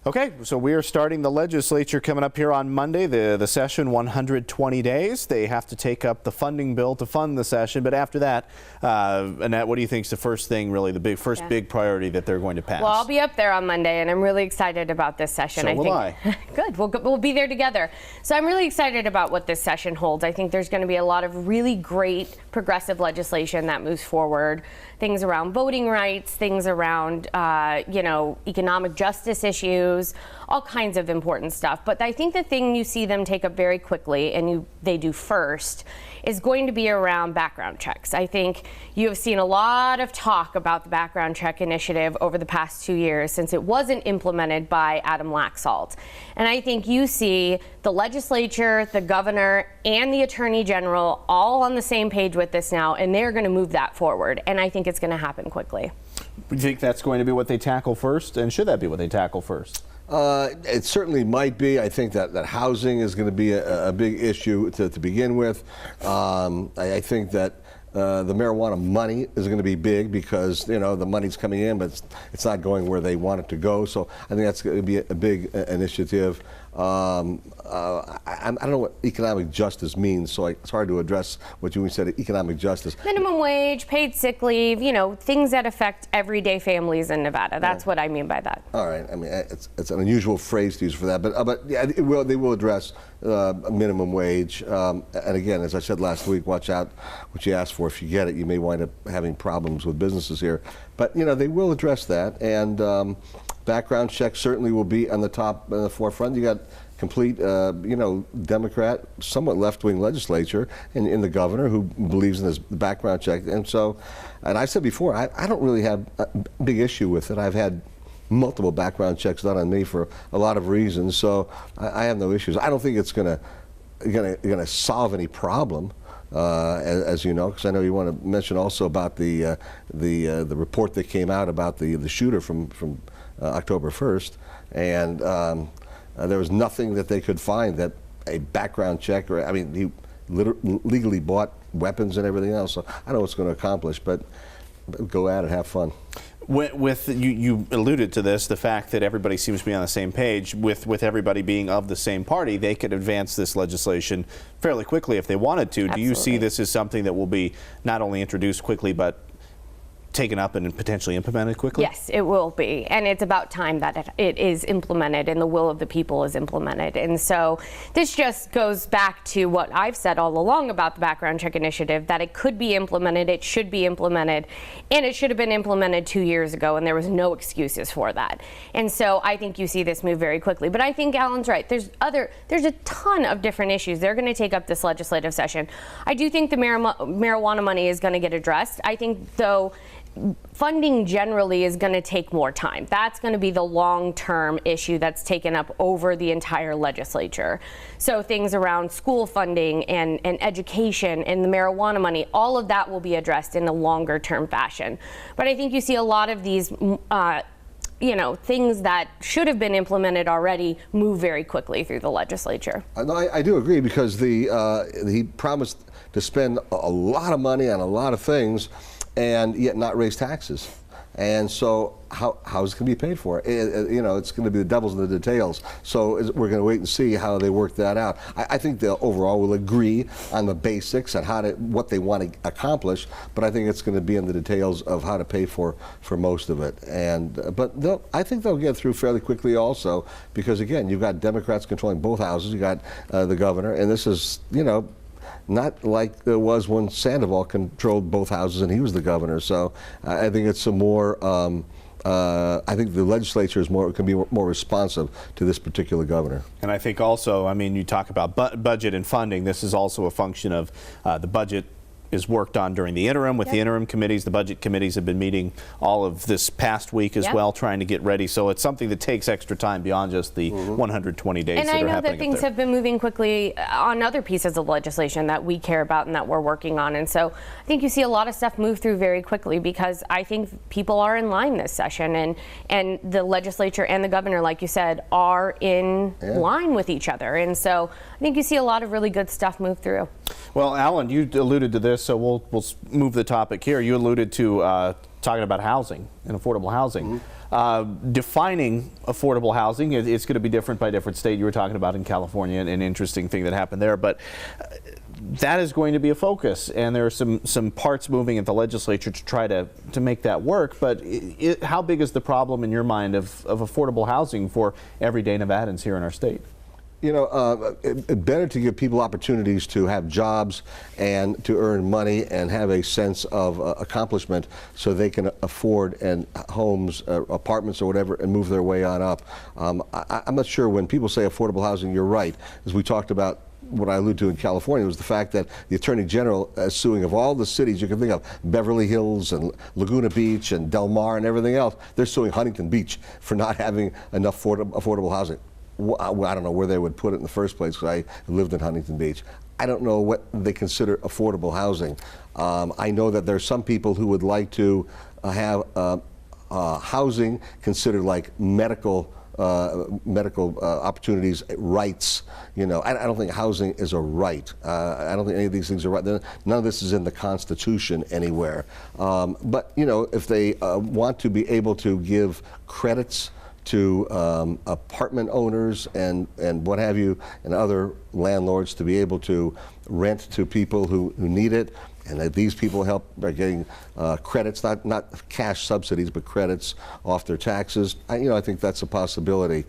Okay, so we are starting the legislature coming up here on Monday, the session, 120 days. They have to take up the funding bill to fund the session. But after that, Annette, what do you think is the first thing, really, the big priority that they're going to pass? Well, I'll be up there on Monday, and I'm really excited about this session. So will I. Good. We'll be there together. So I'm really excited about what this session holds. I think there's going to be a lot of really great progressive legislation that moves forward. Things around voting rights, things around, economic justice issues, all kinds of important stuff. But I think the thing you see them take up very quickly, and they do first, is going to be around background checks. I think you have seen a lot of talk about the background check initiative over the past 2 years since it wasn't implemented by Adam Laxalt. And I think you see the legislature, the governor, and the attorney general all on the same page with this now, and they're going to move that forward. And I think it's going to happen quickly. Do you think that's going to be what they tackle first? And should that be what they tackle first? It certainly might be. I think that housing is going to be a big issue to begin with. I think that the marijuana money is going to be big because, the money's coming in, but it's not going where they want it to go. So I think that's going to be a big initiative. I don't know what economic justice means, so it's hard to address what you said, economic justice. Minimum wage, paid sick leave, things that affect everyday families in Nevada. That's what I mean by that. All right. I mean, it's an unusual phrase to use for that, but yeah, they will address minimum wage. And again, as I said last week, watch out what you ask for. If you get it, you may wind up having problems with businesses here. But, they will address that. And background checks certainly will be on the forefront. You got complete, Democrat, somewhat left-wing legislature in the governor who believes in this background check. And I said before, I don't really have a big issue with it. I've had multiple background checks done on me for a lot of reasons, so I have no issues. I don't think it's gonna solve any problem. As you know, because I know you want to mention also about the report that came out about the shooter from October 1st, and there was nothing that they could find that a background check, he legally bought weapons and everything else. So I don't know what it's going to accomplish, but go at it, have fun. You alluded to this, the fact that everybody seems to be on the same page, with everybody being of the same party, they could advance this legislation fairly quickly if they wanted to. Absolutely. Do you see this as something that will be not only introduced quickly, but taken up and potentially implemented quickly? Yes, it will be. And it's about time that it is implemented and the will of the people is implemented. And so this just goes back to what I've said all along about the background check initiative, that it could be implemented, it should be implemented, and it should have been implemented 2 years ago, and there was no excuses for that. And so I think you see this move very quickly. But I think Alan's right. There's a ton of different issues. They're going to take up this legislative session. I do think the marijuana money is going to get addressed. I think, though, funding generally is going to take more time. That's going to be the long-term issue that's taken up over the entire legislature. So things around school funding and education and the marijuana money, all of that will be addressed in a longer-term fashion. But I think you see a lot of these things that should have been implemented already move very quickly through the legislature. No, I do agree, because he promised to spend a lot of money on a lot of things and yet not raise taxes. And so how is it going to be paid for? It's going to be the devil's in the details. So we're going to wait and see how they work that out. I think they overall will agree on the basics and what they want to accomplish, but I think it's going to be in the details of how to pay for most of it. But I think they'll get through fairly quickly also, because again, you've got Democrats controlling both houses. You got the governor, and this is not like it was when Sandoval controlled both houses and he was the governor. So I think it's I think the legislature can be more responsive to this particular governor. And I think also, you talk about budget and funding. This is also a function of the budget is worked on during the interim with the interim committees. The budget committees have been meeting all of this past week as well, trying to get ready. So it's something that takes extra time beyond just the 120 days and that are happening. And I know that things have been moving quickly on other pieces of legislation that we care about and that we're working on. And so I think you see a lot of stuff move through very quickly, because I think people are in line this session, and the legislature and the governor, like you said, are in line with each other. And so I think you see a lot of really good stuff move through. Well, Alan, you alluded to this, so we'll move the topic here. You alluded to talking about housing and affordable housing. Defining affordable housing, it's going to be different by different state. You were talking about in California, an interesting thing that happened there, but that is going to be a focus, and there are some parts moving at the legislature to try to make that work. But how big is the problem in your mind of affordable housing for everyday Nevadans here in our state? You know, better to give people opportunities to have jobs and to earn money and have a sense of accomplishment so they can afford homes, apartments or whatever, and move their way on up. I'm not sure when people say affordable housing, you're right. As we talked about, what I alluded to in California was the fact that the Attorney General is suing of all the cities you can think of, Beverly Hills and Laguna Beach and Del Mar and everything else. They're suing Huntington Beach for not having enough affordable housing. I don't know where they would put it in the first place, because I lived in Huntington Beach. I don't know what they consider affordable housing. I know that there are some people who would like to have housing considered like medical opportunities, rights. You know, I don't think housing is a right. I don't think any of these things are right. None of this is in the Constitution anywhere. But you know, if they want to be able to give credits to apartment owners and what have you, and other landlords to be able to rent to people who need it, and that these people help by getting credits, not cash subsidies, but credits off their taxes. I think that's a possibility.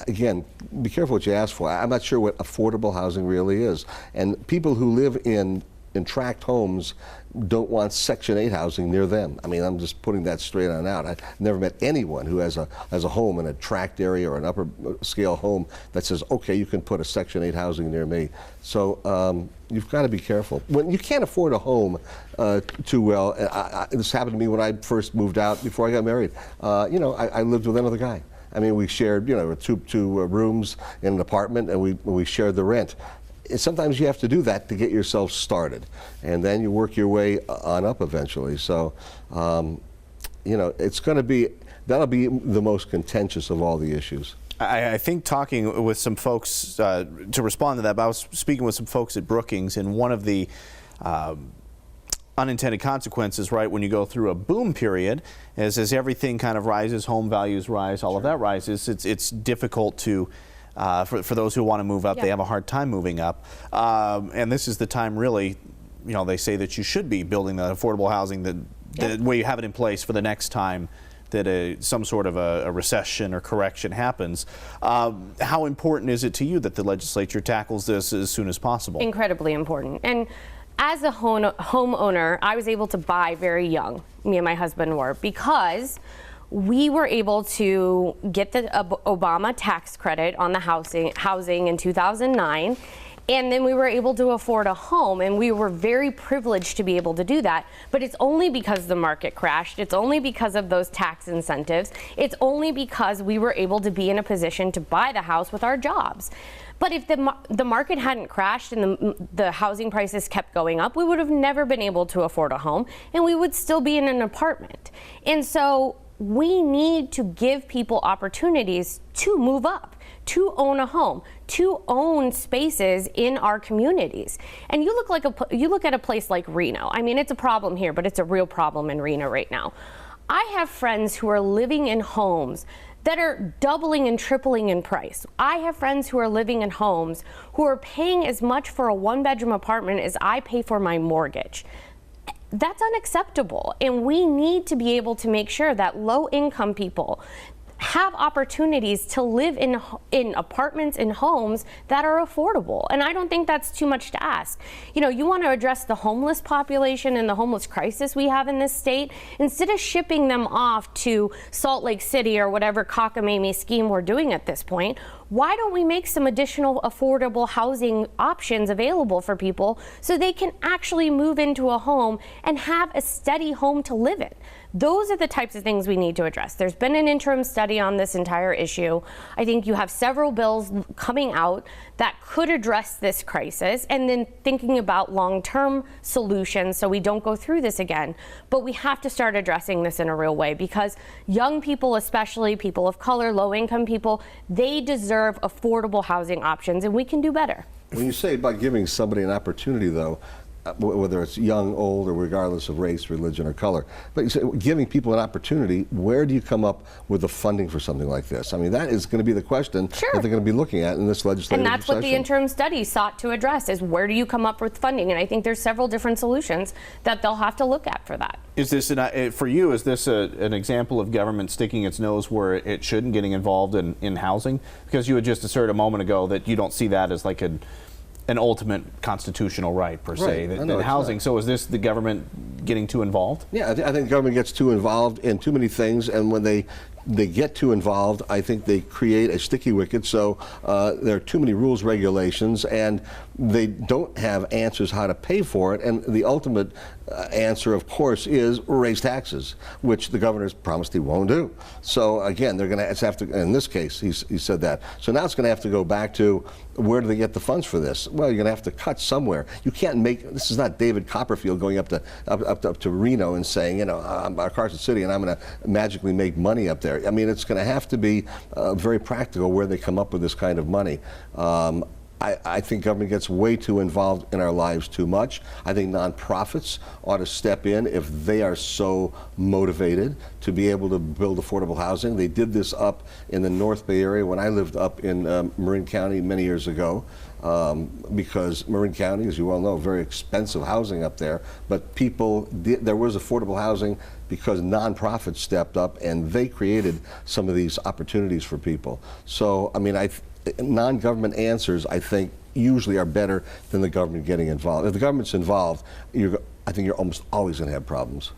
Again, be careful what you ask for. I'm not sure what affordable housing really is. And people who live in tract homes don't want Section 8 housing near them. I mean, I'm just putting that straight on out. I've never met anyone who has a home in a tract area or an upper scale home that says, okay, you can put a Section 8 housing near me. So you've got to be careful. When you can't afford a home too well, this happened to me when I first moved out before I got married. I lived with another guy. I mean, we shared, two rooms in an apartment, and we shared the rent. Sometimes you have to do that to get yourself started, and then you work your way on up eventually. So, it's going to be, that'll be the most contentious of all the issues. I think talking with some folks, to respond to that, but I was speaking with some folks at Brookings, and one of the unintended consequences, right, when you go through a boom period, is as everything kind of rises, home values rise, all of that rises, it's difficult to for those who want to move up, they have a hard time moving up. And this is the time, really, they say that you should be building the affordable housing that where you have it in place for the next time that some sort of a recession or correction happens. How important is it to you that the legislature tackles this as soon as possible? Incredibly important. And as a homeowner, I was able to buy very young, me and my husband were, because we were able to get the Obama tax credit on the housing in 2009, and then we were able to afford a home, and we were very privileged to be able to do that. But it's only because the market crashed. It's only because of those tax incentives. It's only because we were able to be in a position to buy the house with our jobs. But if the market hadn't crashed and the housing prices kept going up, we would have never been able to afford a home, and we would still be in an apartment. And so we need to give people opportunities to move up, to own a home, to own spaces in our communities. And you look at a place like Reno. I mean, it's a problem here, but it's a real problem in Reno right now. I have friends who are living in homes that are doubling and tripling in price. I have friends who are living in homes who are paying as much for a one-bedroom apartment as I pay for my mortgage. That's unacceptable, and we need to be able to make sure that low-income people have opportunities to live in apartments and homes that are affordable. And I don't think that's too much to ask. You want to address the homeless population and the homeless crisis we have in this state, instead of shipping them off to Salt Lake City or whatever cockamamie scheme we're doing at this point. Why don't we make some additional affordable housing options available for people so they can actually move into a home and have a steady home to live in? Those are the types of things we need to address. There's been an interim study on this entire issue. I think you have several bills coming out that could address this crisis, and then thinking about long-term solutions so we don't go through this again. But we have to start addressing this in a real way, because young people, especially people of color, low-income people, they deserve affordable housing options, and we can do better. When you say about giving somebody an opportunity, though, whether it's young, old, or regardless of race, religion, or color. But you say, giving people an opportunity, where do you come up with the funding for something like this? I mean, that is going to be the question that they're going to be looking at in this legislative And that's session. what the interim study sought to address, is where do you come up with funding? And I think there's several different solutions that they'll have to look at for that. Is this, for you, is this an example of government sticking its nose where it shouldn't, getting involved in housing? Because you had just asserted a moment ago that you don't see that as like an ultimate constitutional right, per se, Right. that housing. So is this the government getting too involved? Yeah, I think government gets too involved in too many things, and when they get too involved, I think they create a sticky wicket. So there are too many rules, regulations, and they don't have answers how to pay for it. And the ultimate answer, of course, is raise taxes, which the governor's promised he won't do. So again, they're going to have to. In this case, he said that. So now it's going to have to go back to, where do they get the funds for this? Well, you're going to have to cut somewhere. You can't make. This is not David Copperfield going up to Reno and saying, you know, I'm Carson City and I'm going to magically make money up there. I mean, it's going to have to be very practical where they come up with this kind of money. I think government gets way too involved in our lives too much. I think nonprofits ought to step in if they are so motivated to be able to build affordable housing. They did this up in the North Bay area when I lived up in Marin County many years ago. Because Marin County, as you well know, very expensive housing up there, but there was affordable housing because nonprofits stepped up and they created some of these opportunities for people. So, I mean, non-government answers, I think, usually are better than the government getting involved. If the government's involved, I think you're almost always going to have problems.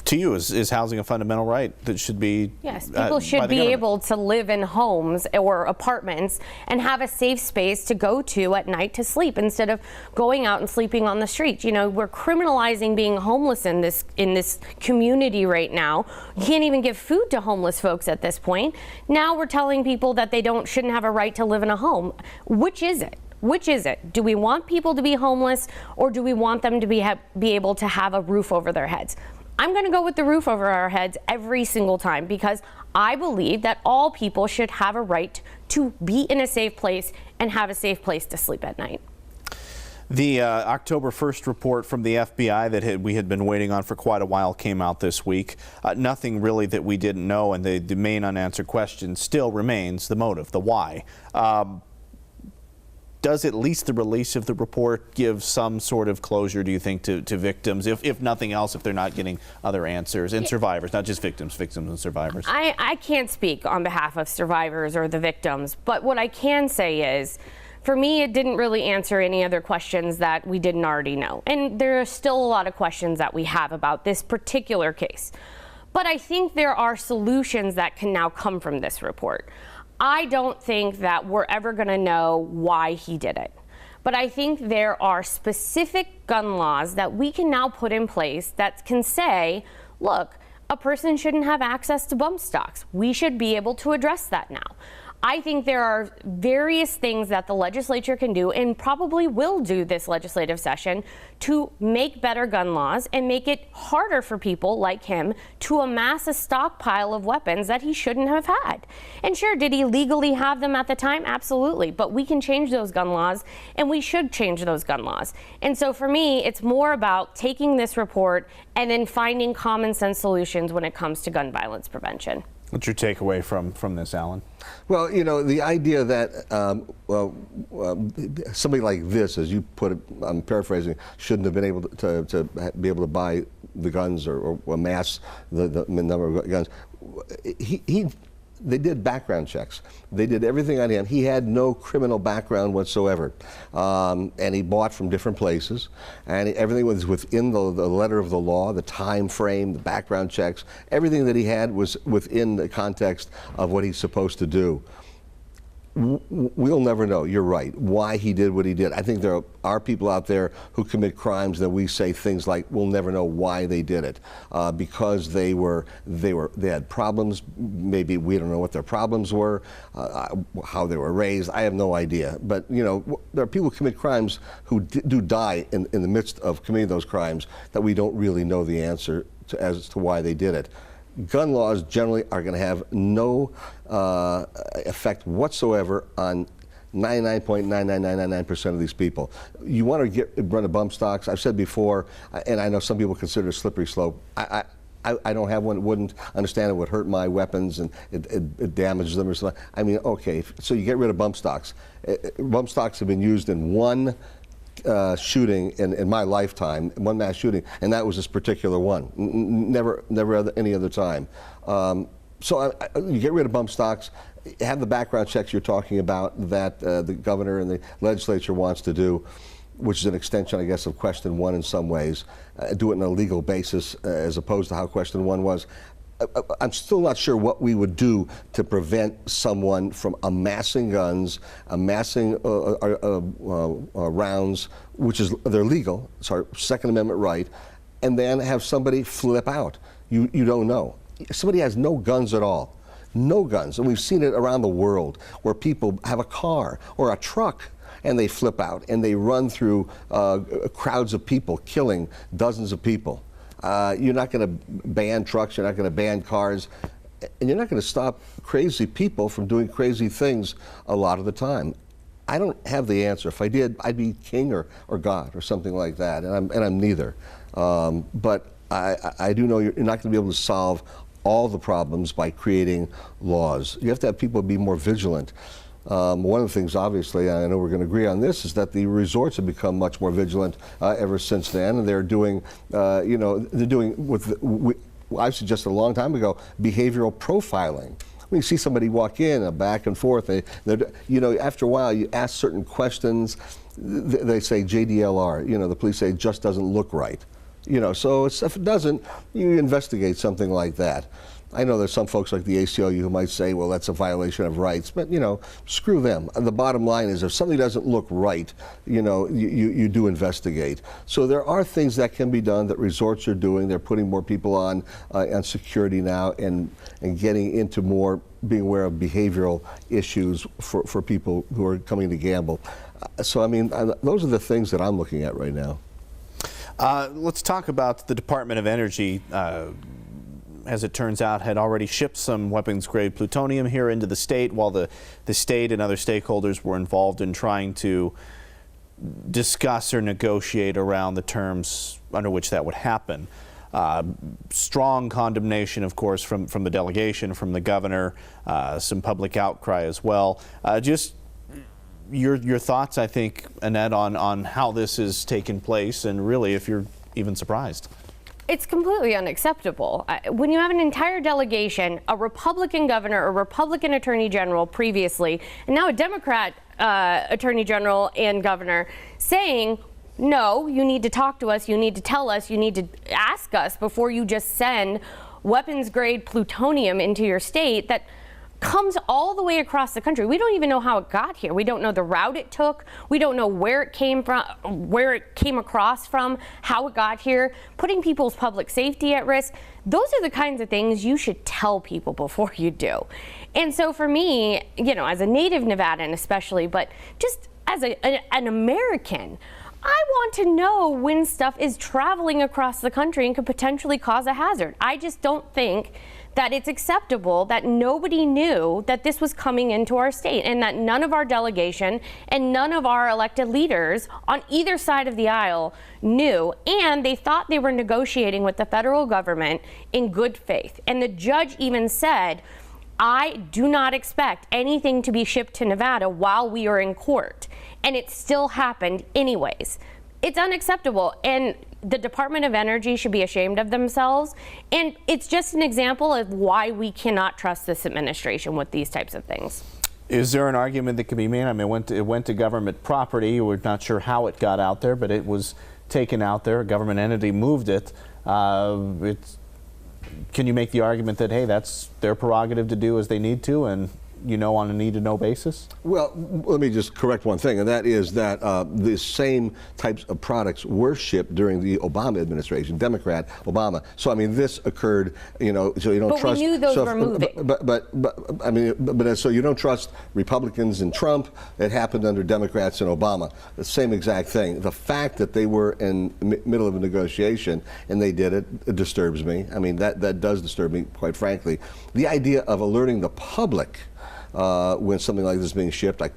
To you, is housing a fundamental right that should be? Yes, people should be able to live in homes or apartments and have a safe space to go to at night to sleep instead of going out and sleeping on the street. You know, we're criminalizing being homeless in this community right now. You can't even give food to homeless folks at this point. Now we're telling people that they shouldn't have a right to live in a home. Which is it? Which is it? Do we want people to be homeless, or do we want them to be able to have a roof over their heads? I'm going to go with the roof over our heads every single time, because I believe that all people should have a right to be in a safe place and have a safe place to sleep at night. The October 1st report from the FBI that we had been waiting on for quite a while came out this week. Nothing really that we didn't know, and the main unanswered question still remains the motive, the why. Does at least the release of the report give some sort of closure, do you think, to victims, if nothing else, if they're not getting other answers, and survivors, not just victims and survivors? I can't speak on behalf of survivors or the victims, but what I can say is, for me, it didn't really answer any other questions that we didn't already know. And there are still a lot of questions that we have about this particular case. But I think there are solutions that can now come from this report. I don't think that we're ever going to know why he did it. But I think there are specific gun laws that we can now put in place that can say, look, a person shouldn't have access to bump stocks. We should be able to address that now. I think there are various things that the legislature can do, and probably will do this legislative session, to make better gun laws and make it harder for people like him to amass a stockpile of weapons that he shouldn't have had. And sure, did he legally have them at the time? Absolutely. But we can change those gun laws, and we should change those gun laws. And so for me, it's more about taking this report and then finding common sense solutions when it comes to gun violence prevention. What's your takeaway from this, Alan? Well, you know, the idea that somebody like this, as you put it, I'm paraphrasing, shouldn't have been able to be able to buy the guns or amass the number of guns. They did background checks. They did everything on him. He had no criminal background whatsoever. And he bought from different places. And everything was within the letter of the law, the time frame, the background checks. Everything that he had was within the context of what he's supposed to do. We'll never know, you're right, why he did what he did. I think there are people out there who commit crimes that we say things like, we'll never know why they did it. Because they had problems, maybe we don't know what their problems were, how they were raised, I have no idea. But you know, there are people who commit crimes who do die in the midst of committing those crimes that we don't really know the answer as to why they did it. Gun laws generally are going to have no effect whatsoever on 99.99999% of these people. You want to run a bump stocks. I've said before, and I know some people consider it a slippery slope. I don't have one. Wouldn't understand it would hurt my weapons and it damages them or something. I mean, okay, so you get rid of bump stocks. Bump stocks have been used in one shooting in my lifetime, one mass shooting, and that was this particular one. Never any other time. So you get rid of bump stocks, have the background checks you're talking about that the governor and the legislature wants to do, which is an extension, I guess, of Question 1 in some ways. Do it on a legal basis as opposed to how Question 1 was. I'm still not sure what we would do to prevent someone from amassing guns, amassing rounds, which is they're legal. It's our Second Amendment right, and then have somebody flip out. You don't know. Somebody has no guns at all. No guns. And we've seen it around the world where people have a car or a truck and they flip out and they run through crowds of people, killing dozens of people. You're not going to ban trucks, you're not going to ban cars, and you're not going to stop crazy people from doing crazy things a lot of the time. I don't have the answer. If I did, I'd be king or God or something like that, and I'm neither. But I do know you're not going to be able to solve all the problems by creating laws. You have to have people be more vigilant. One of the things, obviously, and I know we're going to agree on this, is that the resorts have become much more vigilant ever since then, and they're doing, they're doing I've suggested a long time ago, behavioral profiling. When you see somebody walk in, back and forth, after a while, you ask certain questions. They say JDLR. The police say it just doesn't look right. So if it doesn't, you investigate something like that. I know there's some folks like the ACLU who might say, well, that's a violation of rights, but screw them. The bottom line is if something doesn't look right, you do investigate. So there are things that can be done that resorts are doing. They're putting more people on security now and getting into more being aware of behavioral issues for people who are coming to gamble. So I mean, those are the things that I'm looking at right now. Let's talk about the Department of Energy. As it turns out, had already shipped some weapons-grade plutonium here into the state, while the state and other stakeholders were involved in trying to discuss or negotiate around the terms under which that would happen. Strong condemnation, of course, from the delegation, from the governor, some public outcry as well. Just your thoughts, I think, Annette, on how this has taken place, and really if you're even surprised. It's completely unacceptable. When you have an entire delegation, a Republican governor, a Republican attorney general previously, and now a Democrat attorney general and governor saying, no, you need to talk to us, you need to tell us, you need to ask us before you just send weapons-grade plutonium into your state, that comes all the way across the country. We don't even know how it got here. We don't know the route it took. We don't know where it came from, where it came across from, how it got here, putting people's public safety at risk. Those are the kinds of things you should tell people before you do. And so for me, as a native Nevadan especially, but just as an American, I want to know when stuff is traveling across the country and could potentially cause a hazard. I just don't think that it's acceptable that nobody knew that this was coming into our state, and that none of our delegation and none of our elected leaders on either side of the aisle knew, and they thought they were negotiating with the federal government in good faith. And the judge even said, I do not expect anything to be shipped to Nevada while we are in court. And it still happened anyways. It's unacceptable, and the Department of Energy should be ashamed of themselves. And it's just an example of why we cannot trust this administration with these types of things. Is there an argument that can be made? I mean, it went to government property. We're not sure how it got out there, but it was taken out there. A government entity moved it. Can you make the argument that, hey, that's their prerogative to do as they need to, and on a need-to-know basis? Well, let me just correct one thing, and that is that the same types of products were shipped during the Obama administration, Democrat Obama. So I mean, this occurred, so you don't trust. But we knew those were moving. But so you don't trust Republicans and Trump. It happened under Democrats and Obama. The same exact thing. The fact that they were in the middle of a negotiation and they did it disturbs me. I mean, that does disturb me, quite frankly. The idea of alerting the public when something like this is being shipped. I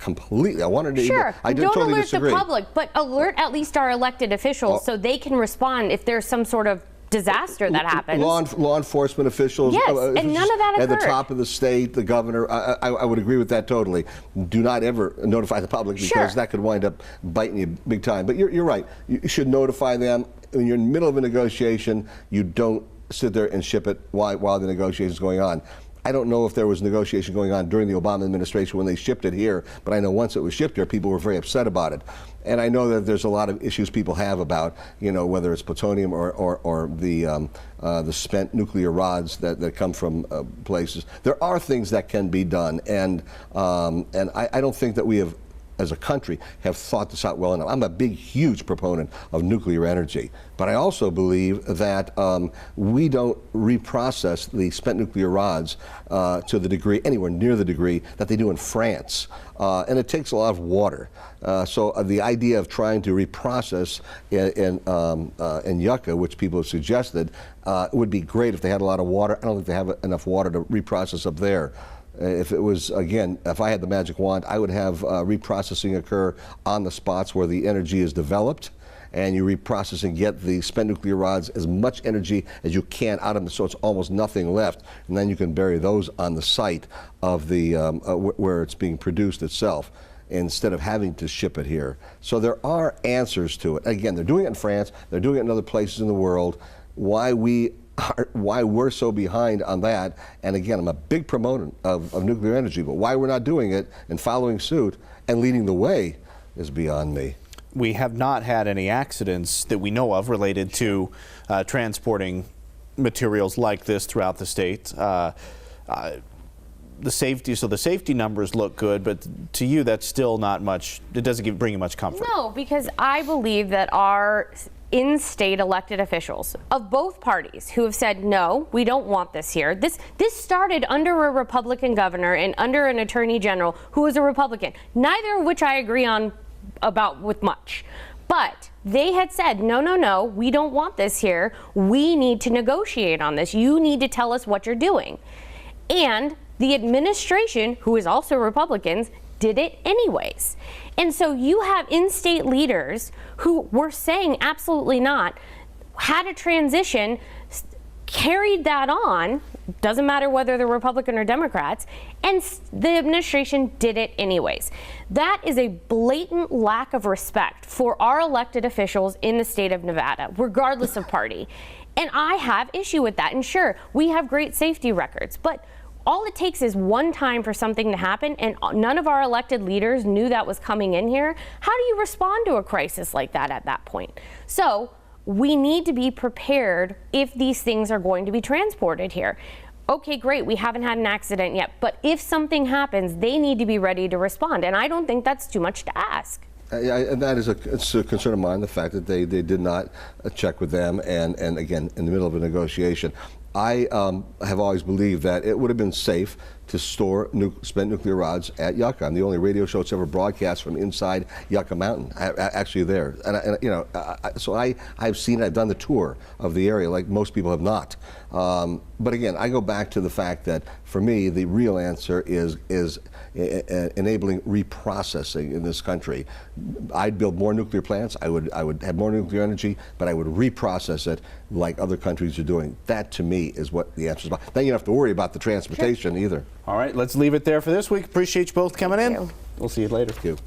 wanted to. Sure, I don't totally alert disagree. the public, but alert at least our elected officials so they can respond if there's some sort of disaster that happens. Law enforcement officials. Yes, and none of that at the occurred. top of the state, the governor. I would agree with that totally. Do not ever notify the public because Sure. that could wind up biting you big time. But you're right. You should notify them when you're in the middle of a negotiation. You don't sit there and ship it while the negotiation is going on. I don't know if there was negotiation going on during the Obama administration when they shipped it here, but I know once it was shipped here, people were very upset about it. And I know that there's a lot of issues people have about, whether it's plutonium or the spent nuclear rods that come from places. There are things that can be done, and I don't think that we have, as a country, have thought this out well enough. I'm a big, huge proponent of nuclear energy, but I also believe that we don't reprocess the spent nuclear rods to the degree, anywhere near the degree that they do in France. And it takes a lot of water. So the idea of trying to reprocess in Yucca, which people have suggested, would be great if they had a lot of water. I don't think they have enough water to reprocess up there. If it was, again, if I had the magic wand, I would have reprocessing occur on the spots where the energy is developed, and you reprocess and get the spent nuclear rods as much energy as you can out of them, so it's almost nothing left, and then you can bury those on the site of the where it's being produced itself, instead of having to ship it here. So there are answers to it. Again, they're doing it in France, they're doing it in other places in the world. Why we're so behind on that, and again, I'm a big proponent of nuclear energy, but why we're not doing it and following suit and leading the way is beyond me. We have not had any accidents that we know of related to transporting materials like this throughout the state. The safety numbers look good, but to you, that's still not much. It doesn't bring you much comfort. No, because I believe that our in-state elected officials of both parties who have said, no, we don't want this here. This started under a Republican governor and under an attorney general who was a Republican, neither of which I agree on about with much. But they had said, no, no, no, we don't want this here. We need to negotiate on this. You need to tell us what you're doing. And the administration, who is also Republicans, did it anyways. And so you have in-state leaders who were saying absolutely not, had a transition, carried that on, doesn't matter whether they're Republican or Democrats, and the administration did it anyways. That is a blatant lack of respect for our elected officials in the state of Nevada, regardless of party. And I have issue with that. And sure, we have great safety records, but all it takes is one time for something to happen, and none of our elected leaders knew that was coming in here. How do you respond to a crisis like that at that point? So we need to be prepared if these things are going to be transported here. Okay, great, we haven't had an accident yet, but if something happens, they need to be ready to respond, and I don't think that's too much to ask. And that is it's a concern of mine, the fact that they did not check with them, and again, in the middle of a negotiation. I have always believed that it would have been safe to store spent nuclear rods at Yucca. I'm the only radio show that's ever broadcast from inside Yucca Mountain, actually there. So I've seen it, I've done the tour of the area like most people have not. But again, I go back to the fact that for me, the real answer is enabling reprocessing in this country. I'd build more nuclear plants, I would have more nuclear energy, but I would reprocess it like other countries are doing. That to me is what the answer is about. Then you don't have to worry about the transportation either. All right, let's leave it there for this week. Appreciate you both coming in. you. We'll see you later. Thank you.